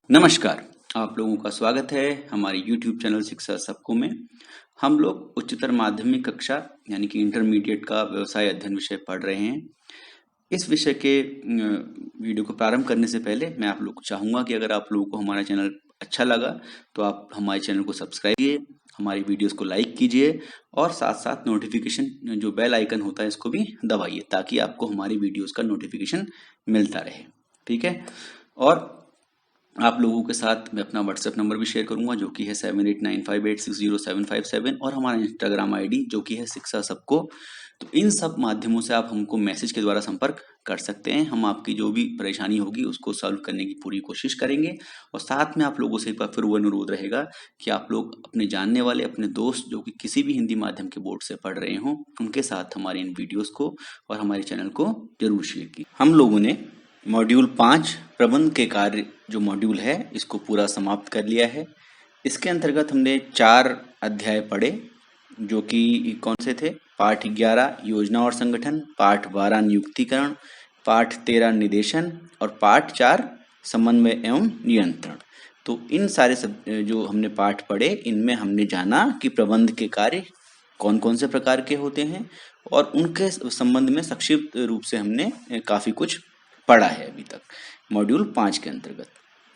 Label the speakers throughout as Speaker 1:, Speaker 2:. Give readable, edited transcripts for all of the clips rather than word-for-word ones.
Speaker 1: नमस्कार, आप लोगों का स्वागत है हमारे YouTube चैनल शिक्षा सबको में। हम लोग उच्चतर माध्यमिक कक्षा यानी कि इंटरमीडिएट का व्यवसाय अध्ययन विषय पढ़ रहे हैं। इस विषय के वीडियो को प्रारंभ करने से पहले मैं आप लोग को चाहूँगा कि अगर आप लोगों को हमारा चैनल अच्छा लगा तो आप हमारे चैनल को सब्सक्राइब कीजिए, हमारी वीडियोस को लाइक कीजिए और साथ-साथ नोटिफिकेशन जो बेल आइकन होता है इसको भी दबाइए ताकि आपको हमारी वीडियोस का नोटिफिकेशन मिलता रहे। ठीक है? और आप लोगों के साथ मैं अपना व्हाट्सएप नंबर भी शेयर करूंगा जो कि है 7895860757 और हमारा इंस्टाग्राम आईडी जो कि है शिक्षा सबको। तो इन सब माध्यमों से आप हमको मैसेज के द्वारा संपर्क कर सकते हैं। हम आपकी जो भी परेशानी होगी उसको सॉल्व करने की पूरी कोशिश करेंगे और साथ में आप लोगों से एक बार फिर वो अनुरोध रहेगा कि आप लोग अपने जानने वाले अपने दोस्त जो कि किसी भी हिंदी माध्यम के बोर्ड से पढ़ रहे हों उनके साथ हमारे इन वीडियोस को और हमारे चैनल को जरूर शेयर कीजिए। हम लोगों ने मॉड्यूल 5 प्रबंध के कार्य जो मॉड्यूल है इसको पूरा समाप्त कर लिया है। इसके अंतर्गत हमने 4 अध्याय पढ़े जो कि कौन से थे? पाठ 11 योजना और संगठन, पाठ 12 नियुक्तिकरण, पाठ 13 निदेशन और पाठ 4 समन्वय एवं नियंत्रण। तो इन सारे जो हमने पाठ पढ़े इनमें हमने जाना कि प्रबंध के कार्य कौन कौन से प्रकार के होते हैं और उनके संबंध में संक्षिप्त रूप से हमने काफी कुछ पढ़ा है अभी तक मॉड्यूल 5 के अंतर्गत।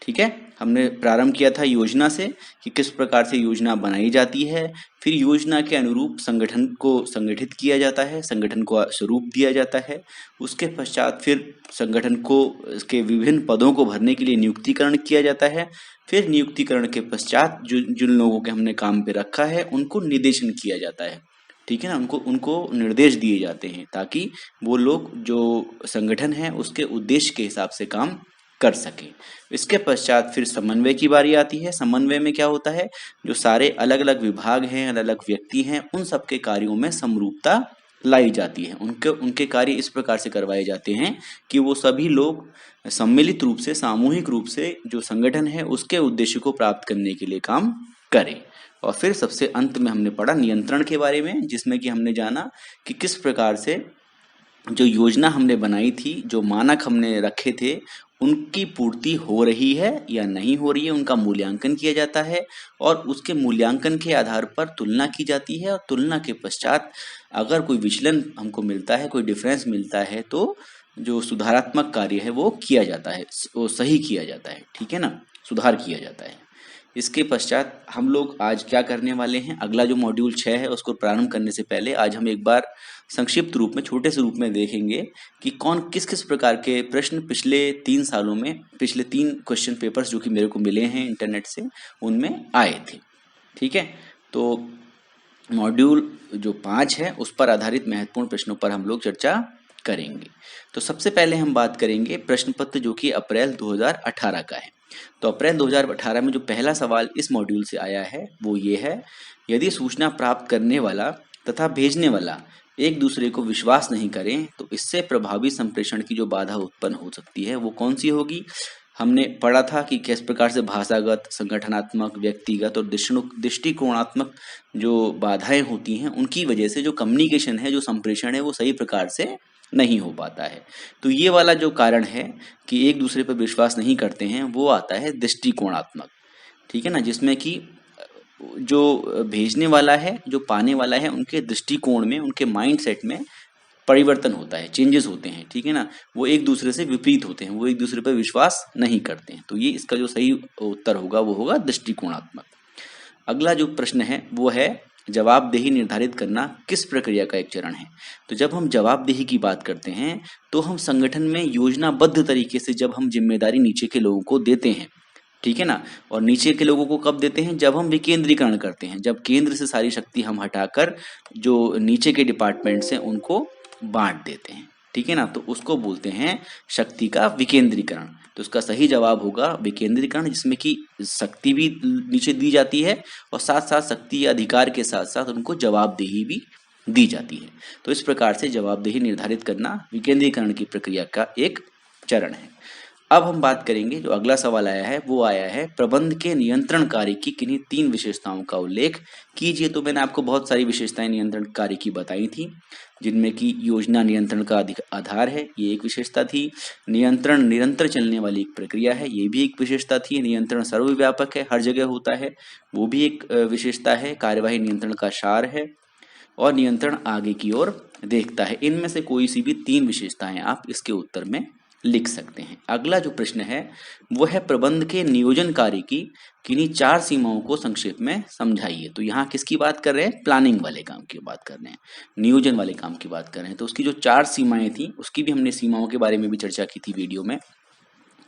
Speaker 1: ठीक है, हमने प्रारंभ किया था योजना से कि किस प्रकार से योजना बनाई जाती है, फिर योजना के अनुरूप संगठन को संगठित किया जाता है, संगठन को स्वरूप दिया जाता है, उसके पश्चात फिर संगठन को इसके विभिन्न पदों को भरने के लिए नियुक्तिकरण किया जाता है, फिर नियुक्तिकरण के पश्चात जिन लोगों के हमने काम पे रखा है उनको निर्देशन किया जाता है। ठीक है ना, उनको निर्देश दिए जाते हैं ताकि वो लोग जो संगठन है उसके उद्देश्य के हिसाब से काम कर सके। इसके पश्चात फिर समन्वय की बारी आती है। समन्वय में क्या होता है, जो सारे अलग अलग विभाग हैं, अलग अलग व्यक्ति हैं, उन सबके कार्यों में समरूपता लाई जाती है। उनके कार्य इस प्रकार से करवाए जाते हैं कि वो सभी लोग सम्मिलित रूप से सामूहिक रूप से जो संगठन है उसके उद्देश्य को प्राप्त करने के लिए काम करें। और फिर सबसे अंत में हमने पढ़ा नियंत्रण के बारे में, जिसमें कि हमने जाना कि किस प्रकार से जो योजना हमने बनाई थी, जो मानक हमने रखे थे, उनकी पूर्ति हो रही है या नहीं हो रही है, उनका मूल्यांकन किया जाता है और उसके मूल्यांकन के आधार पर तुलना की जाती है और तुलना के पश्चात अगर कोई विचलन हमको मिलता है, कोई डिफरेंस मिलता है तो जो सुधारात्मक कार्य है वो किया जाता है, वो सही किया जाता है। ठीक है ना, सुधार किया जाता है। इसके पश्चात हम लोग आज क्या करने वाले हैं, अगला जो मॉड्यूल 6 है उसको प्रारंभ करने से पहले आज हम एक बार संक्षिप्त रूप में छोटे से रूप में देखेंगे कि कौन किस किस प्रकार के प्रश्न पिछले 3 सालों में, पिछले 3 क्वेश्चन पेपर्स जो कि मेरे को मिले हैं इंटरनेट से उनमें आए थे। ठीक है, तो मॉड्यूल जो 5 है उस पर आधारित महत्वपूर्ण प्रश्नों पर हम लोग चर्चा करेंगे। तो सबसे पहले हम बात करेंगे प्रश्न पत्र जो कि अप्रैल 2018 का है। तो अप्रैल 2018 में जो पहला सवाल इस मॉड्यूल से आया है वो ये है, यदि सूचना प्राप्त करने वाला तथा भेजने वाला एक दूसरे को विश्वास नहीं करें तो इससे प्रभावी संप्रेषण की जो बाधा उत्पन्न हो सकती है वो कौन सी होगी। हमने पढ़ा था कि किस प्रकार से भाषागत, संगठनात्मक, व्यक्तिगत और दृष्टिकोणात्मक जो बाधाएं होती हैं उनकी वजह से जो कम्युनिकेशन है, जो संप्रेषण है वो सही प्रकार से नहीं हो पाता है। तो ये वाला जो कारण है कि एक दूसरे पर विश्वास नहीं करते हैं वो आता है दृष्टिकोणात्मक। ठीक है ना, जिसमें कि जो भेजने वाला है, जो पाने वाला है, उनके दृष्टिकोण में, उनके माइंड सेट में परिवर्तन होता है, चेंजेस होते हैं। ठीक है ना, वो एक दूसरे से विपरीत होते हैं, वो एक दूसरे पर विश्वास नहीं करते हैं। तो ये इसका जो सही उत्तर होगा वो होगा दृष्टिकोणात्मक। अगला जो प्रश्न है वो है जवाबदेही निर्धारित करना किस प्रक्रिया का एक चरण है। तो जब हम जवाबदेही की बात करते हैं तो हम संगठन में योजनाबद्ध तरीके से जब हम जिम्मेदारी नीचे के लोगों को देते हैं, ठीक है ना, और नीचे के लोगों को कब देते हैं, जब हम विकेंद्रीकरण करते हैं, जब केंद्र से सारी शक्ति हम हटाकर जो नीचे के डिपार्टमेंट्स हैं उनको बांट देते हैं। ठीक है ना, तो उसको बोलते हैं शक्ति का विकेंद्रीकरण। तो उसका सही जवाब होगा विकेंद्रीकरण, जिसमें कि शक्ति भी नीचे दी जाती है और साथ साथ शक्ति या अधिकार के साथ साथ उनको जवाबदेही भी दी जाती है। तो इस प्रकार से जवाबदेही निर्धारित करना विकेंद्रीकरण की प्रक्रिया का एक चरण है। अब हम बात करेंगे, जो अगला सवाल आया है वो आया है, प्रबंध के नियंत्रण कार्य की किन्हीं 3 विशेषताओं का उल्लेख कीजिए। तो मैंने आपको बहुत सारी विशेषताएं नियंत्रण कार्य की बताई थी, जिनमें कि योजना नियंत्रण का आधार है, ये एक विशेषता थी। नियंत्रण निरंतर चलने वाली एक प्रक्रिया है, ये भी एक विशेषता थी। नियंत्रण सर्वव्यापक है, हर जगह होता है, वो भी एक विशेषता है। कार्यवाही नियंत्रण का सार है, और नियंत्रण आगे की ओर देखता है। इनमें से कोई सी भी 3 विशेषताएं आप इसके उत्तर में लिख सकते हैं। अगला जो प्रश्न है वो है, प्रबंध के नियोजन कार्य की किन्हीं 4 सीमाओं को संक्षेप में समझाइए। तो यहाँ किसकी बात कर रहे हैं? प्लानिंग वाले काम की बात कर रहे हैं, नियोजन वाले काम की बात कर रहे हैं। तो उसकी जो 4 सीमाएं थी, उसकी भी हमने सीमाओं के बारे में भी चर्चा की थी वीडियो में।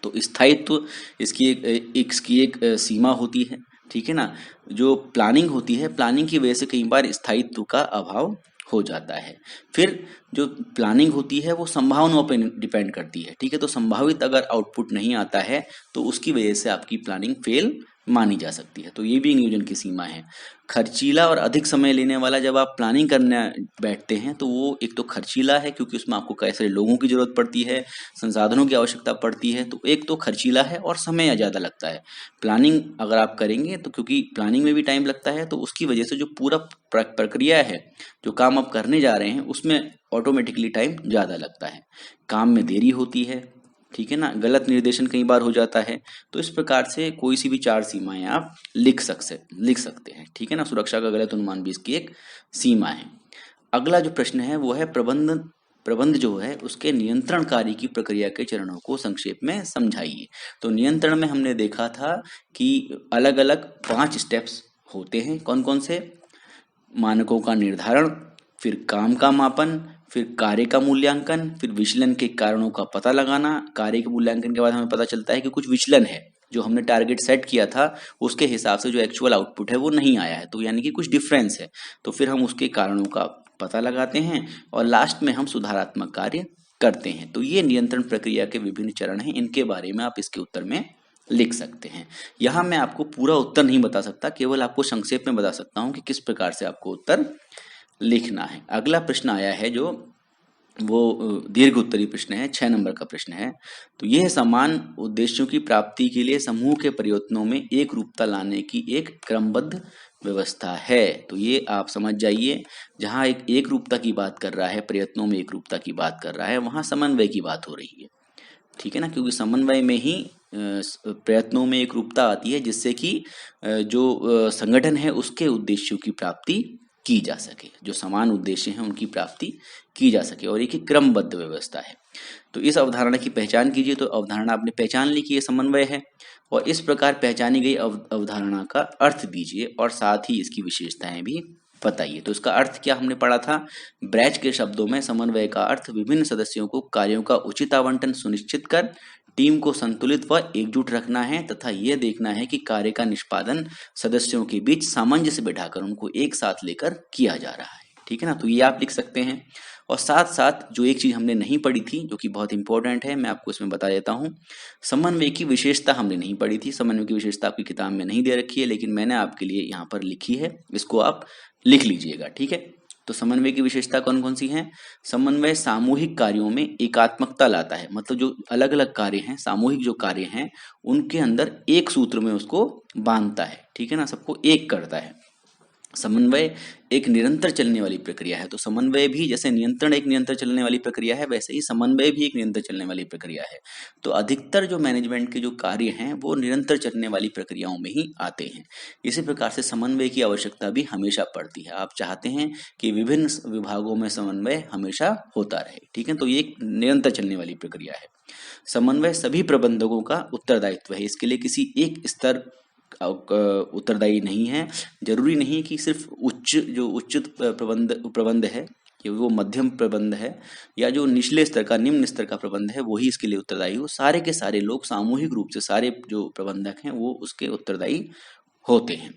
Speaker 1: तो स्थायित्व इसकी एक सीमा होती है, ठीक है ना। जो प्लानिंग होती है, प्लानिंग की वजह से कई बार स्थायित्व का अभाव हो जाता है। फिर जो प्लानिंग होती है वो संभावनाओं पर डिपेंड करती है, ठीक है। तो संभावित अगर आउटपुट नहीं आता है तो उसकी वजह से आपकी प्लानिंग फेल मानी जा सकती है। तो ये भी नियोजन की सीमा है। खर्चीला और अधिक समय लेने वाला, जब आप प्लानिंग करने बैठते हैं तो वो एक तो खर्चीला है, क्योंकि उसमें आपको कई सारे लोगों की जरूरत पड़ती है, संसाधनों की आवश्यकता पड़ती है। तो एक तो खर्चीला है और समय ज़्यादा लगता है। प्लानिंग अगर आप करेंगे तो, क्योंकि प्लानिंग में भी टाइम लगता है, तो उसकी वजह से जो पूरा प्रक्रिया है, जो काम आप करने जा रहे हैं, उसमें ऑटोमेटिकली टाइम ज़्यादा लगता है, काम में देरी होती है, ठीक है ना। गलत निर्देशन कई बार हो जाता है। तो इस प्रकार से कोई सी भी 4 सीमाएं आप लिख सकते हैं, ठीक है ना। सुरक्षा का गलत अनुमान भी इसकी एक सीमा है। अगला जो प्रश्न है वो है, प्रबंध जो है उसके नियंत्रण कार्य की प्रक्रिया के चरणों को संक्षेप में समझाइए। तो नियंत्रण में हमने देखा था कि अलग अलग 5 स्टेप्स होते हैं। कौन कौन से? मानकों का निर्धारण, फिर काम का मापन, फिर कार्य का मूल्यांकन, फिर विचलन के कारणों का पता लगाना। कार्य के मूल्यांकन के बाद हमें पता चलता है कि कुछ विचलन है, जो हमने टारगेट सेट किया था उसके हिसाब से जो एक्चुअल आउटपुट है वो नहीं आया है, तो यानी कि कुछ डिफरेंस है। तो फिर हम उसके कारणों का पता लगाते हैं और लास्ट में हम सुधारात्मक कार्य करते हैं। तो ये नियंत्रण प्रक्रिया के विभिन्न चरण हैं, इनके बारे में आप इसके उत्तर में लिख सकते हैं। यहाँ मैं आपको पूरा उत्तर नहीं बता सकता, केवल आपको संक्षेप में बता सकता हूँ कि किस प्रकार से आपको उत्तर लिखना है। अगला प्रश्न आया है जो वो दीर्घ उत्तरी प्रश्न है, 6 नंबर का प्रश्न है। तो यह समान उद्देश्यों की प्राप्ति के लिए समूह के प्रयत्नों में एक रूपता लाने की एक क्रमबद्ध व्यवस्था है। तो ये आप समझ जाइए, जहाँ एक रूपता की बात कर रहा है, प्रयत्नों में एक रूपता की बात कर रहा है, वहाँ समन्वय की बात हो रही है, ठीक है ना। क्योंकि समन्वय में ही प्रयत्नों में एक रूपता आती है, जिससे कि जो संगठन है उसके उद्देश्यों की प्राप्ति की जा सके, जो समान उद्देश्य हैं उनकी प्राप्ति की जा सके, और एक क्रमबद्ध व्यवस्था है। तो इस अवधारणा की पहचान कीजिए। तो अवधारणा आपने पहचान ली कि ये समन्वय है, और इस प्रकार पहचानी गई अवधारणा का अर्थ दीजिए, और साथ ही इसकी विशेषताएं भी बताइए। तो इसका अर्थ क्या हमने पढ़ा था? ब्रैच के शब्दों में समन्वय का अर्थ विभिन्न सदस्यों को कार्यों का उचित आवंटन सुनिश्चित कर टीम को संतुलित व एकजुट रखना है, तथा यह देखना है कि कार्य का निष्पादन सदस्यों के बीच सामंजस्य बिठाकर उनको एक साथ लेकर किया जा रहा है, ठीक है ना। तो ये आप लिख सकते हैं। और साथ साथ जो एक चीज हमने नहीं पढ़ी थी, जो कि बहुत इंपॉर्टेंट है, मैं आपको इसमें बता देता हूँ। समन्वय की विशेषता हमने नहीं पढ़ी थी। समन्वय की विशेषता आपकी किताब में नहीं दे रखी है, लेकिन मैंने आपके लिए यहाँ पर लिखी है, इसको आप लिख लीजिएगा, ठीक है। तो समन्वय की विशेषता कौन कौन सी है? समन्वय सामूहिक कार्यों में एकात्मकता लाता है, मतलब जो अलग अलग कार्य हैं, सामूहिक जो कार्य हैं, उनके अंदर एक सूत्र में उसको बांधता है, ठीक है ना, सबको एक करता है। समन्वय एक निरंतर चलने वाली प्रक्रिया है। तो समन्वय भी, जैसे नियंत्रण एक निरंतर चलने वाली प्रक्रिया है, वैसे ही समन्वय भी एक निरंतर चलने वाली प्रक्रिया है। तो अधिकतर जो मैनेजमेंट के जो कार्य हैं वो निरंतर चलने वाली प्रक्रियाओं में ही आते हैं। इसी प्रकार से समन्वय की आवश्यकता भी हमेशा पड़ती है। आप चाहते हैं कि विभिन्न विभागों में समन्वय हमेशा होता रहे, ठीक है। तो ये एक निरंतर चलने वाली प्रक्रिया है। समन्वय सभी प्रबंधकों का उत्तरदायित्व है। इसके लिए किसी एक स्तर उत्तरदायी नहीं है। जरूरी नहीं कि सिर्फ उच्च प्रबंध है, कि वो मध्यम प्रबंध है, या जो निचले स्तर का, निम्न स्तर का प्रबंध है, वही इसके लिए उत्तरदायी हो। सारे के सारे लोग सामूहिक रूप से, सारे जो प्रबंधक हैं वो उसके उत्तरदायी होते हैं।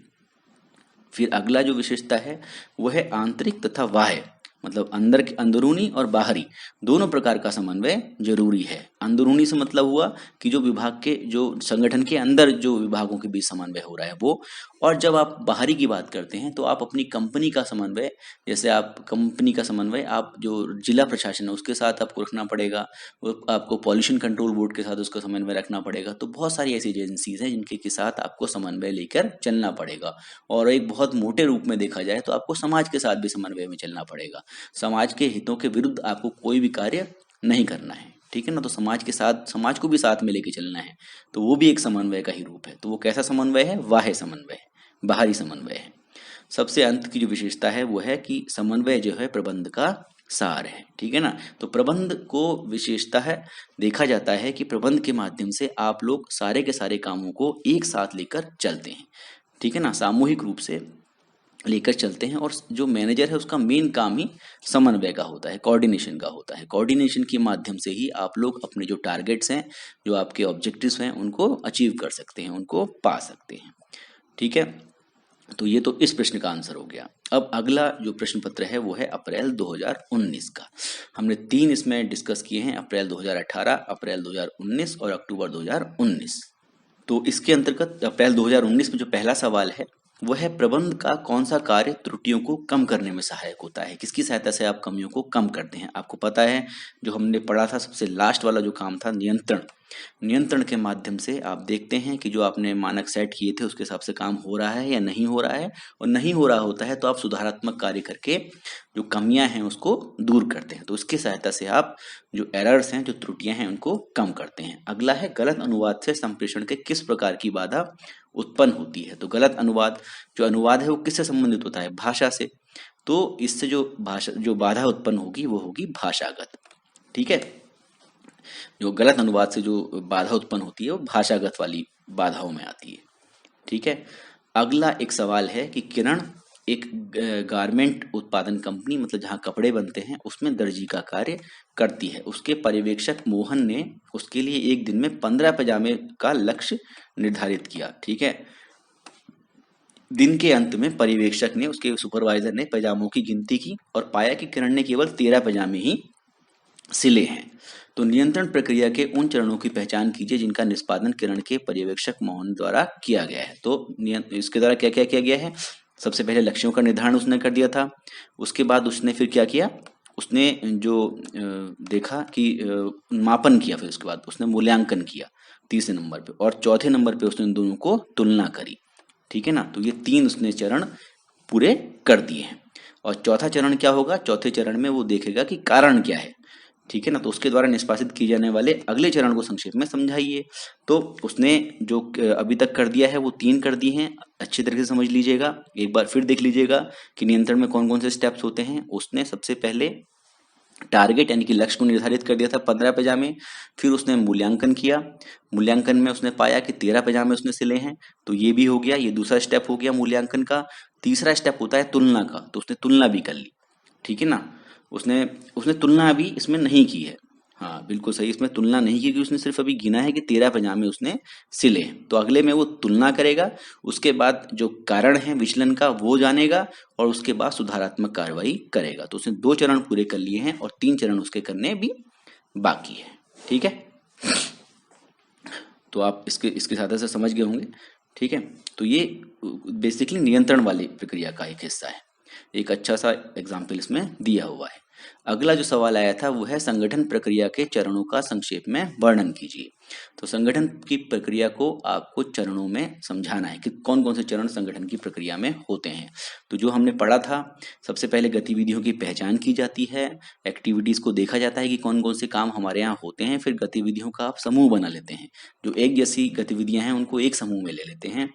Speaker 1: फिर अगला जो विशेषता है वो है आंतरिक तथा बाह्य। मतलब अंदर के अंदरूनी और बाहरी दोनों प्रकार का समन्वय जरूरी है। अंदरूनी से मतलब हुआ कि जो विभाग के जो संगठन के अंदर जो विभागों के बीच समन्वय हो रहा है वो, और जब आप बाहरी की बात करते हैं तो आप अपनी कंपनी का समन्वय, जैसे आप कंपनी का समन्वय आप जो जिला प्रशासन है उसके साथ आपको रखना पड़ेगा, वो आपको पॉल्यूशन कंट्रोल बोर्ड के साथ उसका समन्वय रखना पड़ेगा। तो बहुत सारी ऐसी एजेंसीज हैं जिनके के साथ आपको समन्वय लेकर चलना पड़ेगा। और एक बहुत मोटे रूप में देखा जाए तो आपको समाज के साथ भी समन्वय में चलना पड़ेगा। समाज के हितों के विरुद्ध आपको कोई भी कार्य नहीं करना है, ठीक है ना। तो समाज के साथ, समाज को भी साथ में लेके चलना है, तो वो भी एक समन्वय का ही रूप है। तो वो कैसा समन्वय है? बाह्य समन्वय है, बाहरी समन्वय है। सबसे अंत की जो विशेषता है वो है कि समन्वय जो है प्रबंध का सार है, ठीक है ना। तो प्रबंध को विशेषता है, देखा जाता है कि प्रबंध के माध्यम से आप लोग सारे के सारे कामों को एक साथ लेकर चलते हैं, ठीक है ना, सामूहिक रूप से लेकर चलते हैं। और जो मैनेजर है उसका मेन काम ही समन्वय का होता है, कोऑर्डिनेशन का होता है। कोऑर्डिनेशन के माध्यम से ही आप लोग अपने जो टारगेट्स हैं, जो आपके ऑब्जेक्टिव्स हैं, उनको अचीव कर सकते हैं, उनको पा सकते हैं, ठीक है। तो ये तो इस प्रश्न का आंसर हो गया। अब अगला जो प्रश्न पत्र है वो है अप्रैल 2019 का। हमने 3 इसमें डिस्कस किए हैं, अप्रैल 2018, अप्रैल 2019 और अक्टूबर 2019। तो इसके अंतर्गत अप्रैल 2019 में जो पहला सवाल है वो है प्रबंध का कौन सा कार्य त्रुटियों को कम करने में सहायक होता है? किसकी सहायता से आप कमियों को कम करते हैं? आपको पता है जो हमने पढ़ा था सबसे लास्ट वाला जो काम था नियंत्रण। नियंत्रण के माध्यम से आप देखते हैं कि जो आपने मानक सेट किए थे उसके हिसाब से काम हो रहा है या नहीं हो रहा है, और नहीं हो रहा होता है तो आप सुधारात्मक कार्य करके जो कमियां हैं उसको दूर करते हैं। तो उसकी सहायता से आप जो एरर्स हैं, जो त्रुटियां हैं, उनको कम करते हैं। अगला है गलत अनुवाद से संप्रेषण के किस प्रकार की बाधा उत्पन्न होती है? तो गलत अनुवाद, जो अनुवाद है वो किससे संबंधित होता है? भाषा से। तो इससे जो भाषा, जो बाधा उत्पन्न होगी वो होगी भाषागत, ठीक है। जो गलत अनुवाद से जो बाधा उत्पन्न होती है वो भाषागत वाली बाधाओं में आती है, ठीक है। अगला एक सवाल है कि किरण एक गारमेंट उत्पादन कंपनी, मतलब जहाँ कपड़े बनते हैं, उसमें दर्जी का कार्य करती है। उसके पर्यवेक्षक मोहन ने उसके लिए एक दिन में 15 पैजामे का लक्ष्य निर्धारित किया, ठीक है। दिन के अंत में पर्यवेक्षक ने, उसके सुपरवाइजर ने पैजामों की गिनती की और पाया कि किरण ने केवल 13 पैजामे ही सिले हैं। तो नियंत्रण प्रक्रिया के उन चरणों की पहचान कीजिए जिनका निष्पादन किरण के पर्यवेक्षक मोहन द्वारा किया गया है। तो इसके द्वारा क्या क्या किया गया है? सबसे पहले लक्ष्यों का निर्धारण उसने कर दिया था। उसके बाद उसने फिर क्या किया? उसने जो देखा कि मापन किया, फिर उसके बाद उसने मूल्यांकन किया 3 नंबर पे, और 4थे नंबर पे उसने दोनों को तुलना करी, ठीक है ना। तो ये 3 उसने चरण पूरे कर दिए हैं। और चौथा चरण क्या होगा? चौथे चरण में वो देखेगा कि कारण क्या है, ठीक है ना। तो उसके द्वारा निष्पादित किए जाने वाले अगले चरण को संक्षेप में समझाइए। तो उसने जो अभी तक कर दिया है वो 3 कर दिए हैं, अच्छी तरीके से समझ लीजिएगा। एक बार फिर देख लीजिएगा कि नियंत्रण में कौन कौन से स्टेप्स होते हैं। उसने सबसे पहले टारगेट यानी कि लक्ष्य को निर्धारित कर दिया था 15 पैजामे। फिर उसने मूल्यांकन किया, मूल्यांकन में उसने पाया कि 13 पैजामे उसने सिले हैं, तो ये भी हो गया, ये दूसरा स्टेप हो गया मूल्यांकन का। तीसरा स्टेप होता है तुलना का, तो उसने तुलना भी कर ली, ठीक है ना। उसने उसने तुलना अभी इसमें नहीं की है, हाँ बिल्कुल सही, इसमें तुलना नहीं की, क्योंकि उसने सिर्फ अभी गिना है कि 13 पैजामे उसने सिले हैं। तो अगले में वो तुलना करेगा, उसके बाद जो कारण है विचलन का वो जानेगा, और उसके बाद सुधारात्मक कार्रवाई करेगा। तो उसने 2 चरण पूरे कर लिए हैं और 3 चरण उसके करने भी बाकी है, ठीक है। तो आप इसके साथ से समझ गए होंगे, ठीक है। तो ये बेसिकली नियंत्रण वाली प्रक्रिया का एक हिस्सा है, एक अच्छा सा एग्जाम्पल इसमें दिया हुआ है। अगला जो सवाल आया था वो है संगठन प्रक्रिया के चरणों का संक्षेप में वर्णन कीजिए। तो संगठन की प्रक्रिया को आपको चरणों में समझाना है कि कौन कौन से चरण संगठन की प्रक्रिया में होते हैं। तो जो हमने पढ़ा था, सबसे पहले गतिविधियों की पहचान की जाती है, एक्टिविटीज को देखा जाता है कि कौन कौन से काम हमारे यहाँ होते हैं, फिर गतिविधियों का आप समूह बना लेते हैं। जो एक जैसी गतिविधियां हैं उनको एक समूह में ले लेते हैं।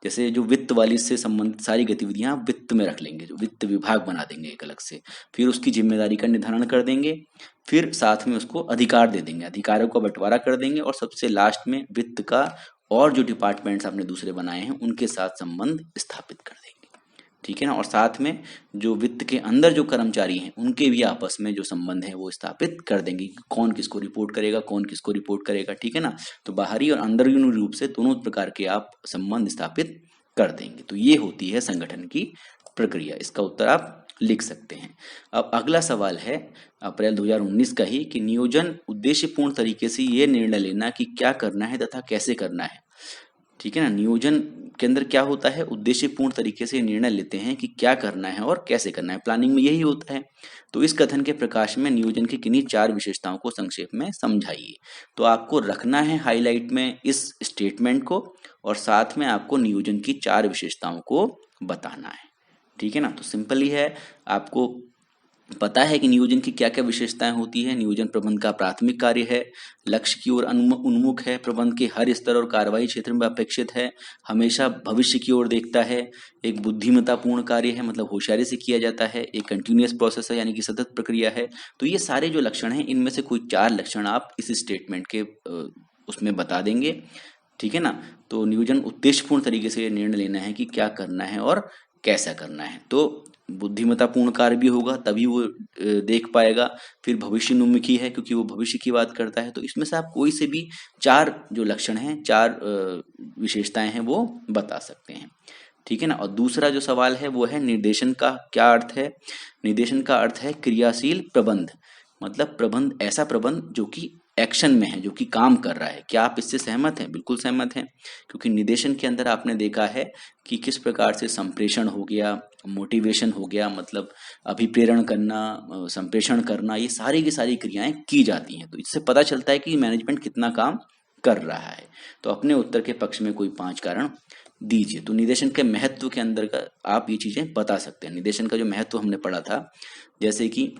Speaker 1: जैसे जो वित्त वाली से संबंधित सारी गतिविधियां आप वित्त में रख लेंगे, जो वित्त विभाग बना देंगे एक अलग से। फिर उसकी जिम्मेदारी का निर्धारण कर देंगे, फिर साथ में उसको अधिकार दे देंगे, अधिकारों का बंटवारा कर देंगे, और सबसे लास्ट में वित्त का और जो डिपार्टमेंट्स आपने दूसरे बनाए हैं उनके साथ संबंध स्थापित कर देंगे, ठीक है ना। और साथ में जो वित्त के अंदर जो कर्मचारी हैं उनके भी आपस में जो संबंध है वो स्थापित कर देंगे कि कौन किसको रिपोर्ट करेगा, कौन किसको रिपोर्ट करेगा, ठीक है ना। तो बाहरी और अंदरूनी रूप से दोनों प्रकार के आप संबंध स्थापित कर देंगे। तो ये होती है संगठन की प्रक्रिया। इसका उत्तर आप लिख सकते हैं। अब अगला सवाल है अप्रैल 2019 का ही कि नियोजन उद्देश्यपूर्ण तरीके से ये निर्णय लेना कि क्या करना है तथा कैसे करना है। ठीक है ना, नियोजन के अंदर क्या होता है, उद्देश्यपूर्ण तरीके से निर्णय लेते हैं कि क्या करना है और कैसे करना है, प्लानिंग में यही होता है। तो इस कथन के प्रकाश में नियोजन की किन्हीं 4 विशेषताओं को संक्षेप में समझाइए। तो आपको रखना है हाईलाइट में इस स्टेटमेंट को और साथ में आपको नियोजन की 4 विशेषताओं को बताना है। ठीक है ना, तो सिंपल ही है, आपको पता है कि नियोजन की क्या क्या विशेषताएं होती है। नियोजन प्रबंध का प्राथमिक कार्य है, लक्ष्य की ओर उन्मुख है, प्रबंध के हर स्तर और कार्रवाई क्षेत्र में अपेक्षित है, हमेशा भविष्य की ओर देखता है, एक बुद्धिमत्तापूर्ण कार्य है मतलब होशियारी से किया जाता है, एक कंटिन्यूअस प्रोसेस है यानी कि सतत प्रक्रिया है। तो ये सारे जो लक्षण हैं इनमें से कोई 4 लक्षण आप इस स्टेटमेंट के उसमें बता देंगे। ठीक है ना, तो नियोजन उद्देश्यपूर्ण तरीके से निर्णय लेना है कि क्या करना है और कैसा करना है। तो बुद्धिमत्तापूर्ण कार्य भी होगा तभी वो देख पाएगा। फिर भविष्योन्मुखी है क्योंकि वो भविष्य की बात करता है। तो इसमें से आप कोई से भी 4 जो लक्षण हैं, 4 विशेषताएं हैं वो बता सकते हैं। ठीक है ना, और दूसरा जो सवाल है वो है निर्देशन का क्या अर्थ है। निर्देशन का अर्थ है क्रियाशील प्रबंध, मतलब प्रबंध, ऐसा प्रबंध जो कि एक्शन में है, जो कि काम कर रहा है। क्या आप इससे सहमत हैं? बिल्कुल सहमत हैं, क्योंकि निर्देशन के अंदर आपने देखा है कि किस प्रकार से संप्रेषण हो गया, मोटिवेशन हो गया, मतलब अभिप्रेरण करना, संप्रेषण करना, ये सारी की सारी क्रियाएं की जाती हैं। तो इससे पता चलता है कि मैनेजमेंट कितना काम कर रहा है। तो अपने उत्तर के पक्ष में कोई 5 कारण दीजिए। तो निर्देशन के महत्व के अंदर का आप ये चीजें बता सकते हैं। निर्देशन का जो महत्व हमने पढ़ा था, जैसे कि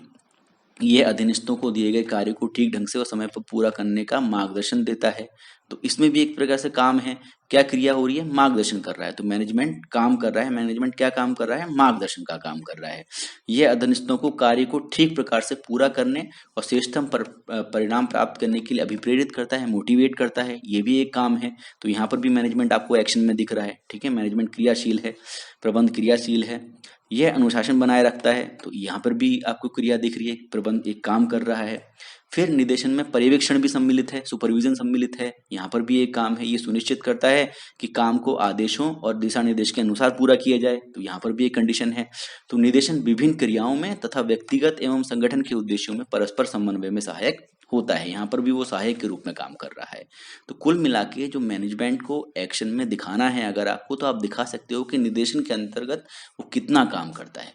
Speaker 1: ये अधीनस्थों को दिए गए कार्य को ठीक ढंग से और समय पर पूरा करने का मार्गदर्शन देता है। तो इसमें भी एक प्रकार से काम है, क्या क्रिया हो रही है, मार्गदर्शन कर रहा है। तो मैनेजमेंट काम कर रहा है, मैनेजमेंट क्या काम कर रहा है, मार्गदर्शन का काम कर रहा है। यह अधीनस्थों को कार्य को ठीक प्रकार से पूरा करने और श्रेष्ठतम परिणाम प्राप्त करने के लिए अभिप्रेरित करता है, मोटिवेट करता है, ये भी एक काम है। तो यहाँ पर भी मैनेजमेंट आपको एक्शन में दिख रहा है। ठीक है, मैनेजमेंट क्रियाशील है, प्रबंध क्रियाशील है। यह अनुशासन बनाए रखता है, तो यहाँ पर भी आपको क्रिया दिख रही है, प्रबंध एक काम कर रहा है। फिर निर्देशन में पर्यवेक्षण भी सम्मिलित है, सुपरविजन सम्मिलित है, यहाँ पर भी एक काम है। ये सुनिश्चित करता है कि काम को आदेशों और दिशा निर्देश के अनुसार पूरा किया जाए, तो यहाँ पर भी एक कंडीशन है। तो निर्देशन विभिन्न क्रियाओं में तथा व्यक्तिगत एवं संगठन के उद्देश्यों में परस्पर समन्वय में सहायक होता है। यहाँ पर भी वो सहायक के रूप में काम कर रहा है। तो कुल मिला के जो मैनेजमेंट को एक्शन में दिखाना है अगर आपको, तो आप दिखा सकते हो कि निर्देशन के अंतर्गत वो कितना काम करता है।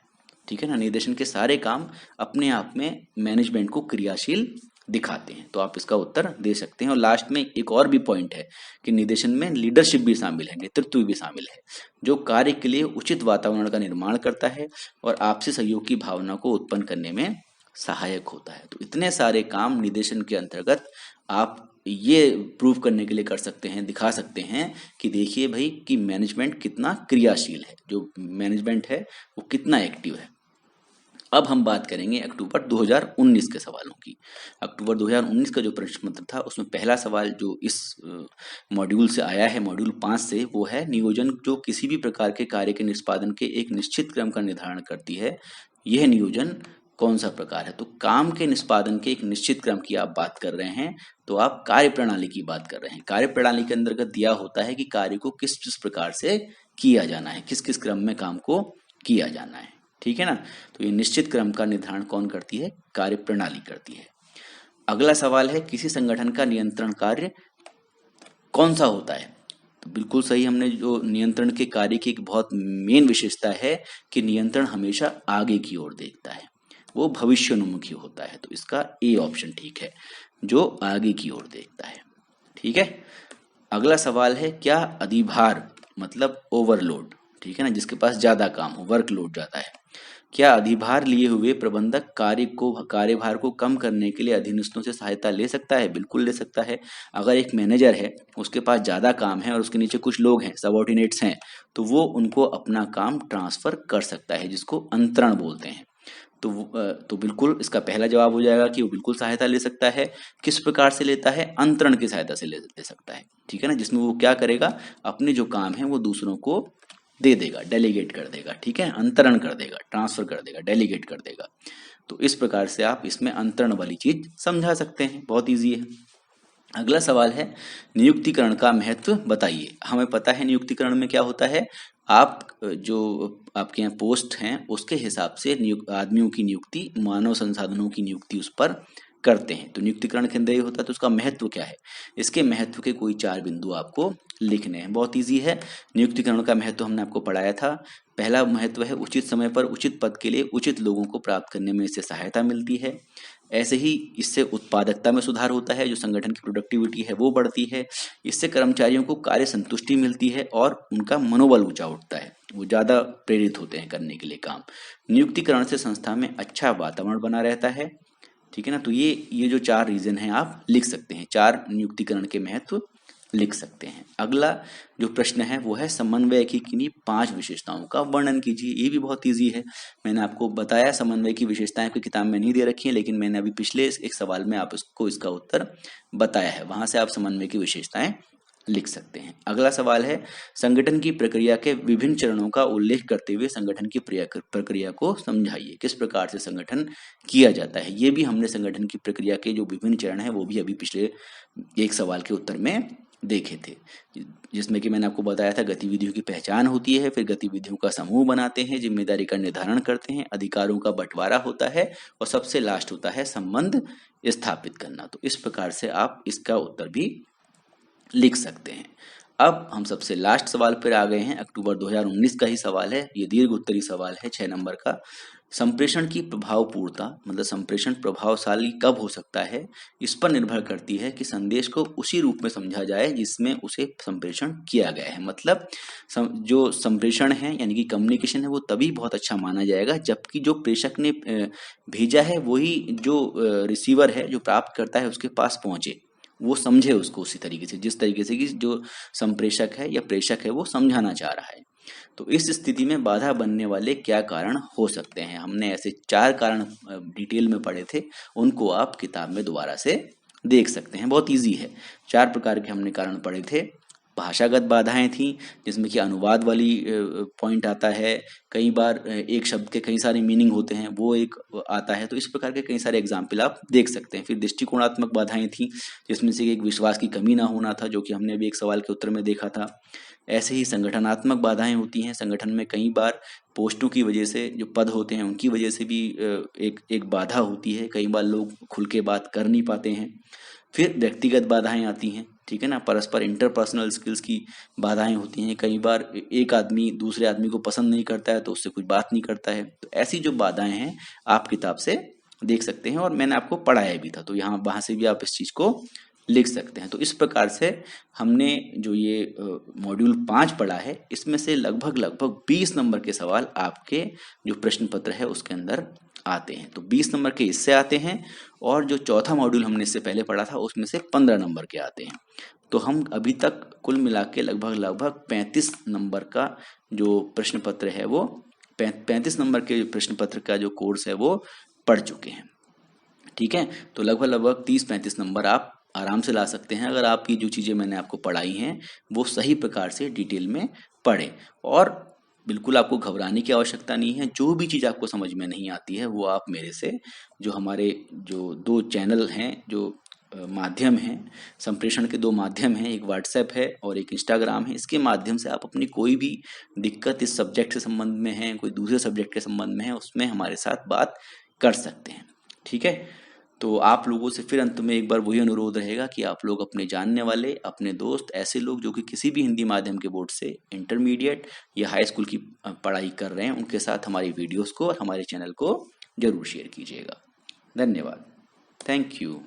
Speaker 1: ठीक है ना, निर्देशन के सारे काम अपने आप में मैनेजमेंट को क्रियाशील दिखाते हैं। तो आप इसका उत्तर दे सकते हैं। और लास्ट में एक और भी पॉइंट है कि निर्देशन में लीडरशिप भी शामिल है, नेतृत्व भी शामिल है, जो कार्य के लिए उचित वातावरण का निर्माण करता है और आपसी सहयोग की भावना को उत्पन्न करने में सहायक होता है। तो इतने सारे काम निर्देशन के अंतर्गत आप ये प्रूव करने के लिए कर सकते हैं, दिखा सकते हैं कि देखिए भाई कि मैनेजमेंट कितना क्रियाशील है, जो मैनेजमेंट है वो कितना एक्टिव है। अब हम बात करेंगे अक्टूबर 2019 के सवालों की। अक्टूबर 2019 का जो प्रश्न पत्र था उसमें पहला सवाल जो इस मॉड्यूल से आया है, मॉड्यूल 5 से, वो है नियोजन जो किसी भी प्रकार के कार्य के निष्पादन के एक निश्चित क्रम का निर्धारण करती है, यह नियोजन कौन सा प्रकार है। तो काम के निष्पादन के एक निश्चित क्रम की आप बात कर रहे हैं, तो आप कार्य प्रणाली की बात कर रहे हैं। कार्य प्रणाली के अंतर्गत दिया होता है कि कार्य को किस किस प्रकार से किया जाना है, किस किस क्रम में काम को किया जाना है। ठीक है ना, तो ये निश्चित क्रम का निर्धारण कौन करती है, कार्य प्रणाली करती है। अगला सवाल है किसी संगठन का नियंत्रण कार्य कौन सा होता है। तो बिल्कुल सही, हमने जो नियंत्रण के कार्य की एक बहुत मेन विशेषता है कि नियंत्रण हमेशा आगे की ओर देखता है, वो भविष्योन्मुखी होता है। तो इसका ए ऑप्शन ठीक है, जो आगे की ओर देखता है। ठीक है, अगला सवाल है क्या अधिभार मतलब ओवरलोड, ठीक है ना, जिसके पास ज्यादा काम हो, वर्कलोड ज्यादा है, क्या अधिभार लिए हुए प्रबंधक कार्यभार को कम करने के लिए अधीनस्थों से सहायता ले सकता है। बिल्कुल ले सकता है। अगर एक मैनेजर है, उसके पास ज्यादा काम है और उसके नीचे कुछ लोग हैं, सबऑर्डिनेट्स हैं, तो वो उनको अपना काम ट्रांसफर कर सकता है, जिसको अंतरण बोलते हैं। तो बिल्कुल इसका पहला जवाब हो जाएगा कि वो बिल्कुल सहायता ले सकता है। किस प्रकार से लेता है, अंतरण की सहायता से ले सकता है। ठीक है ना, जिसमें वो क्या करेगा, अपने जो काम है वो दूसरों को दे देगा, डेलीगेट कर देगा। ठीक है, अंतरण कर देगा, ट्रांसफर कर देगा, डेलीगेट कर देगा। तो इस प्रकार से आप इसमें अंतरण वाली चीज समझा सकते हैं, बहुत ईजी है। अगला सवाल है नियुक्तिकरण का महत्व बताइए। हमें पता है नियुक्तिकरण में क्या होता है, आप जो आपके यहाँ पोस्ट हैं उसके हिसाब से आदमियों की नियुक्ति, मानव संसाधनों की नियुक्ति उस पर करते हैं। तो नियुक्तिकरण के अंदर ये होता है, तो उसका महत्व क्या है, इसके महत्व के कोई 4 बिंदु आपको लिखने हैं। बहुत ईजी है। नियुक्तिकरण का महत्व हमने आपको पढ़ाया था। पहला महत्व है उचित समय पर उचित पद के लिए उचित लोगों को प्राप्त करने में इससे सहायता मिलती है। ऐसे ही इससे उत्पादकता में सुधार होता है, जो संगठन की प्रोडक्टिविटी है वो बढ़ती है। इससे कर्मचारियों को कार्य संतुष्टि मिलती है और उनका मनोबल ऊंचा उठता है, वो ज़्यादा प्रेरित होते हैं करने के लिए काम। नियुक्तिकरण से संस्था में अच्छा वातावरण बना रहता है। ठीक है ना। तो ये जो 4 रीजन हैं आप लिख सकते हैं, 4 नियुक्तिकरण के महत्व लिख सकते हैं। अगला जो प्रश्न है वो है समन्वय की किन्हीं 5 विशेषताओं का वर्णन कीजिए। ये भी बहुत इजी है। मैंने आपको बताया समन्वय की विशेषताएं आपकी किताब में नहीं दे रखी है, लेकिन मैंने अभी पिछले एक सवाल में आप इसको इसका उत्तर बताया है, वहां से आप समन्वय की विशेषताएं लिख सकते हैं। अगला सवाल है संगठन की प्रक्रिया के विभिन्न चरणों का उल्लेख करते हुए संगठन की प्रक्रिया को समझाइए। किस प्रकार से संगठन किया जाता है। ये भी हमने संगठन की प्रक्रिया के जो विभिन्न चरण है वो भी अभी पिछले एक सवाल के उत्तर में देखे थे, जिसमें कि मैंने आपको बताया था गतिविधियों की पहचान होती है, फिर गतिविधियों का समूह बनाते हैं, जिम्मेदारी का निर्धारण करते हैं, अधिकारों का बंटवारा होता है और सबसे लास्ट होता है संबंध स्थापित करना। तो इस प्रकार से आप इसका उत्तर भी लिख सकते हैं। अब हम सबसे लास्ट सवाल पर आ गए हैं। अक्टूबर 2019 का ही सवाल है, ये दीर्घ उत्तरी सवाल है 6 नंबर का। संप्रेषण की प्रभावपूर्णता, मतलब संप्रेषण प्रभावशाली कब हो सकता है, इस पर निर्भर करती है कि संदेश को उसी रूप में समझा जाए जिसमें उसे संप्रेषण किया गया है। मतलब जो संप्रेषण है यानी कि कम्युनिकेशन है वो तभी बहुत अच्छा माना जाएगा जबकि जो प्रेषक ने भेजा है वही जो रिसीवर है, जो प्राप्त करता है, उसके पास पहुंचे, वो समझे उसको उसी तरीके से जिस तरीके से कि जो संप्रेषक है या प्रेषक है वो समझाना चाह रहा है। तो इस स्थिति में बाधा बनने वाले क्या कारण हो सकते हैं। हमने ऐसे 4 कारण डिटेल में पढ़े थे, उनको आप किताब में दोबारा से देख सकते हैं। बहुत इजी है। 4 प्रकार के हमने कारण पढ़े थे। भाषागत बाधाएं थी, जिसमें कि अनुवाद वाली पॉइंट आता है। कई बार एक शब्द के कई सारे मीनिंग होते हैं, वो एक आता है। तो इस प्रकार के कई सारे एग्जाम्पल आप देख सकते हैं। फिर दृष्टिकोणात्मक बाधाएं थी, जिसमें से एक विश्वास की कमी ना होना था, जो कि हमने अभी एक सवाल के उत्तर में देखा था। ऐसे ही संगठनात्मक बाधाएं होती हैं। संगठन में कई बार पोस्टों की वजह से, जो पद होते हैं उनकी वजह से भी एक बाधा होती है। कई बार लोग खुल के बात कर नहीं पाते हैं। फिर व्यक्तिगत बाधाएं आती हैं, ठीक है ना। परस्पर इंटरपर्सनल स्किल्स की बाधाएं होती हैं। कई बार एक आदमी दूसरे आदमी को पसंद नहीं करता है तो उससे कुछ बात नहीं करता है। तो ऐसी जो बाधाएं हैं आप किताब से देख सकते हैं, और मैंने आपको पढ़ाया भी था, तो यहाँ वहां से भी आप इस चीज को लिख सकते हैं। तो इस प्रकार से हमने जो ये मॉड्यूल 5 पढ़ा है, इसमें से लगभग 20 नंबर के सवाल आपके जो प्रश्न पत्र है उसके अंदर आते हैं। तो 20 नंबर के इससे आते हैं, और जो चौथा मॉड्यूल हमने इससे पहले पढ़ा था उसमें से 15 नंबर के आते हैं। तो हम अभी तक कुल मिला के लगभग 35 नंबर का जो प्रश्न पत्र है वो 35 नंबर के प्रश्न पत्र का जो कोर्स है वो पढ़ चुके हैं। ठीक है। तो लगभग 30-35 नंबर आप आराम से ला सकते हैं अगर आपकी जो चीज़ें मैंने आपको पढ़ाई हैं वो सही प्रकार से डिटेल में पढ़ें। और बिल्कुल आपको घबराने की आवश्यकता नहीं है। जो भी चीज़ आपको समझ में नहीं आती है वो आप मेरे से, जो हमारे जो 2 चैनल हैं, जो माध्यम हैं, संप्रेषण के 2 माध्यम हैं, एक व्हाट्सएप है और एक इंस्टाग्राम है, इसके माध्यम से आप अपनी कोई भी दिक्कत इस सब्जेक्ट से संबंध में है, कोई दूसरे सब्जेक्ट के संबंध में है, उसमें हमारे साथ बात कर सकते हैं। ठीक है। तो आप लोगों से फिर अंत में एक बार वही अनुरोध रहेगा कि आप लोग अपने जानने वाले, अपने दोस्त, ऐसे लोग जो कि किसी भी हिंदी माध्यम के बोर्ड से इंटरमीडिएट या हाई स्कूल की पढ़ाई कर रहे हैं, उनके साथ हमारी वीडियोस को और हमारे चैनल को जरूर शेयर कीजिएगा। धन्यवाद। Thank you.